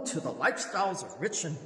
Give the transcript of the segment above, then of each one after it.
to the lifestyles of rich and...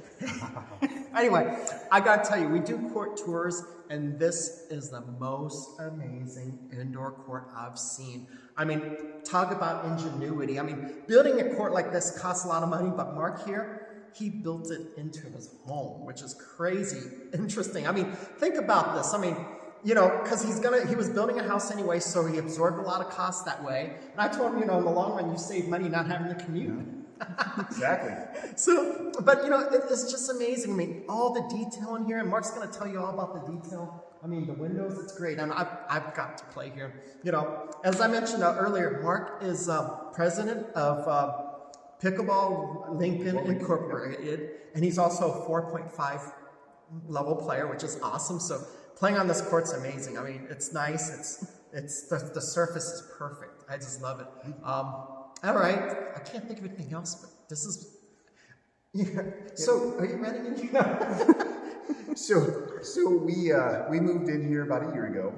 Anyway, I gotta tell you, we do court tours, and this is the most amazing indoor court I've seen. I mean, talk about ingenuity. I mean, building a court like this costs a lot of money, but Mark here, he built it into his home, which is crazy interesting. I mean, think about this. I mean, you know, because he was building a house anyway, so he absorbed a lot of costs that way. And I told him, you know, in the long run, you save money not having to commute. Yeah. Exactly. So, but you know, it's just amazing. I mean, all the detail in here, and Mark's going to tell you all about the detail. I mean, the windows, it's great. And I've got to play here. You know, as I mentioned earlier, Mark is president of Pickleball Lincoln Incorporated, and he's also a 4.5 level player, which is awesome. So playing on this court's amazing. I mean, it's nice. The surface is perfect. I just love it. All right, I can't think of anything else, but this is. Yeah. So, are you ready? So we moved in here about a year ago,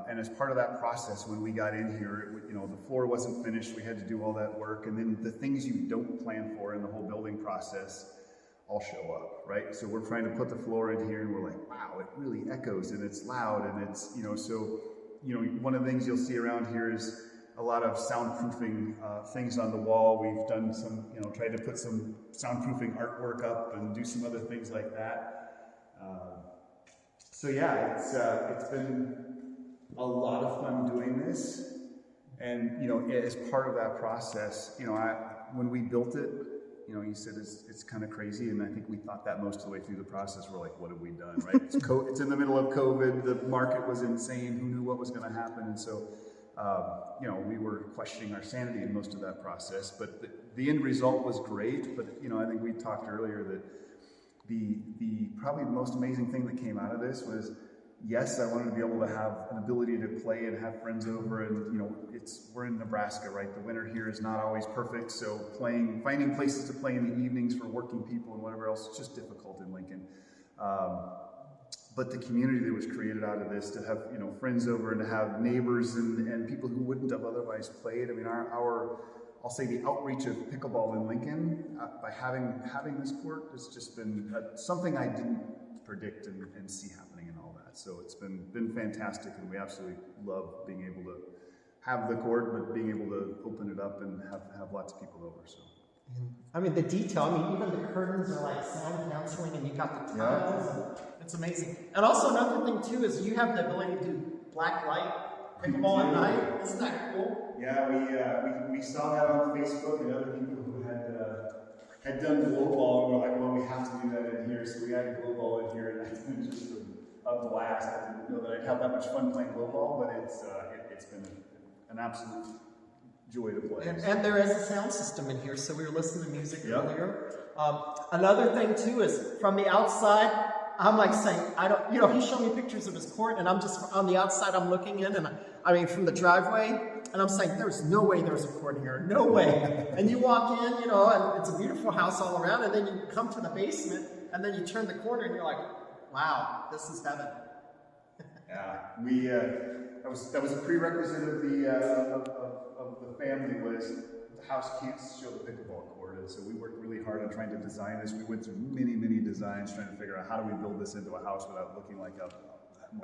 and as part of that process, when we got in here, you know, the floor wasn't finished. We had to do all that work, and then the things you don't plan for in the whole building process all show up, right? So we're trying to put the floor in here, and we're like, wow, it really echoes, and it's loud, and it's, you know, so, you know, one of the things you'll see around here is a lot of soundproofing things on the wall. We've done some, you know, tried to put some soundproofing artwork up and do some other things like that. So yeah, it's been a lot of fun doing this. And, you know, as part of that process, you know, when we built it, you know, you said it's kind of crazy, and I think we thought that most of the way through the process. We're like, what have we done, right? It's in the middle of COVID. The market was insane. Who knew what was going to happen? And so, you know, we were questioning our sanity in most of that process, but the end result was great. But, you know, I think we talked earlier that probably the most amazing thing that came out of this was, yes, I wanted to be able to have an ability to play and have friends over, and, you know, we're in Nebraska, right? The winter here is not always perfect, so finding places to play in the evenings for working people and whatever else, it's just difficult in Lincoln. But the community that was created out of this, to have, you know, friends over and to have neighbors and people who wouldn't have otherwise played. I mean, I'll say the outreach of pickleball in Lincoln by having this court has just been something I didn't predict and see happening and all that. So it's been fantastic, and we absolutely love being able to have the court, but being able to open it up and have lots of people over. So. I mean, the detail, I mean, even the curtains are like sound canceling, and you got the tiles. Yeah. It's amazing. And also another thing too is you have the ability to do black light pickleball at night. Isn't that cool? Yeah, we saw that on Facebook, and other people who had done glow ball, and we're like, well, we have to do that in here. So we added glow ball in here, and it's been just a blast. I didn't know that I'd have that much fun playing glow ball, but it's been an absolute joy to play. And there is a sound system in here, so we were listening to music earlier. Another thing too is from the outside, I'm like saying, you know, he showed me pictures of his court, and I'm just on the outside, I'm looking in, and I mean, from the driveway, and I'm saying, there's no way there's a court here, no way. And you walk in, you know, and it's a beautiful house all around, and then you come to the basement, and then you turn the corner, and you're like, wow, this is heaven. Yeah, that was a prerequisite of the family was the house can't show the pickleball court, and so we worked really hard on trying to design this. We went through many designs trying to figure out how do we build this into a house without looking like a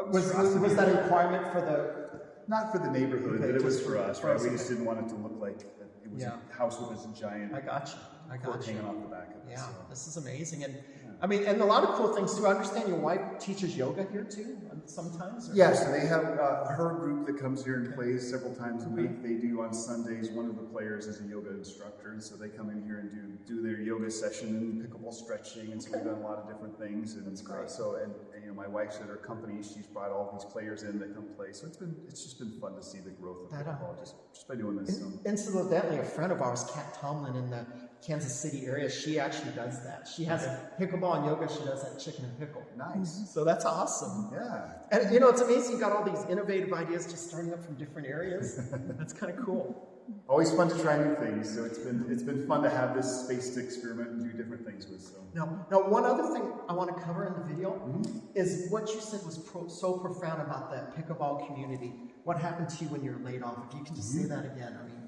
was that a requirement for the? Not for the neighborhood, but it was for us, right? We just didn't want it to look like it was a house with this giant. I got you. Hanging off the back of it. Yeah, so. This is amazing, and I mean, and a lot of cool things too. I understand your wife teaches yoga here too, sometimes. Or? Yeah, so they have her group that comes here and plays several times a week. They do on Sundays. One of the players is a yoga instructor, and so they come in here and do their yoga session and pickleball stretching, and so we've done a lot of different things. And that's great. And you know, my wife's at her company. She's brought all these players in that come play. So it's just been fun to see the growth of pickleball just by doing this. Incidentally, a friend of ours, Kat Tomlin, in the Kansas City area, she actually does that. She has pickleball and yoga. She does that chicken and pickle. Nice. So that's awesome. Yeah. And you know, it's amazing. You got all these innovative ideas just starting up from different areas. That's kind of cool. Always fun to try new things. So it's been fun to have this space to experiment and do different things with. So. Now, one other thing I want to cover in the video is what you said was so profound about the pickleball community. What happened to you when you were laid off? If you can just say that again. I mean.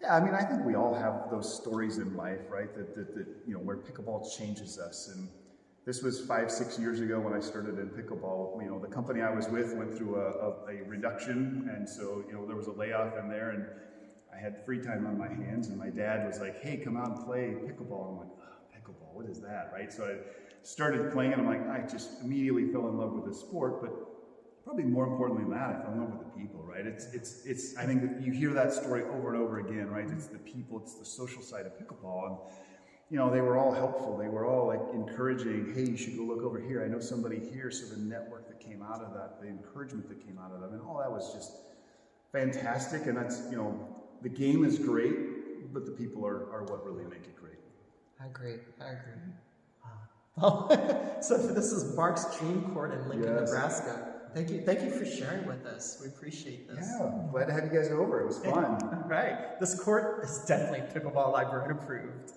Yeah, I mean, I think we all have those stories in life, right? That you know, where pickleball changes us. And this was 5-6 years ago when I started in pickleball. You know, the company I was with went through a reduction, and so, you know, there was a layoff in there, and I had free time on my hands, and my dad was like, "Hey, come out and play pickleball." I'm like, oh, "Pickleball, what is that?" Right? So I started playing, and I'm like, I just immediately fell in love with the sport, but probably more importantly than that, I fell in love with the people, right? It's. I think that you hear that story over and over again, right? It's the people, it's the social side of pickleball, and you know, they were all helpful. They were all like encouraging. Hey, you should go look over here. I know somebody here. So the network that came out of that, the encouragement that came out of that, and all that was just fantastic. And that's, you know, the game is great, but the people are what really make it great. I agree. Well, so this is Mark's Dream Court in Lincoln, Yes. Nebraska. Thank you for sharing with us. We appreciate this. Yeah, glad to have you guys over. It was fun. All right. This court is definitely Pickleball Librarian approved.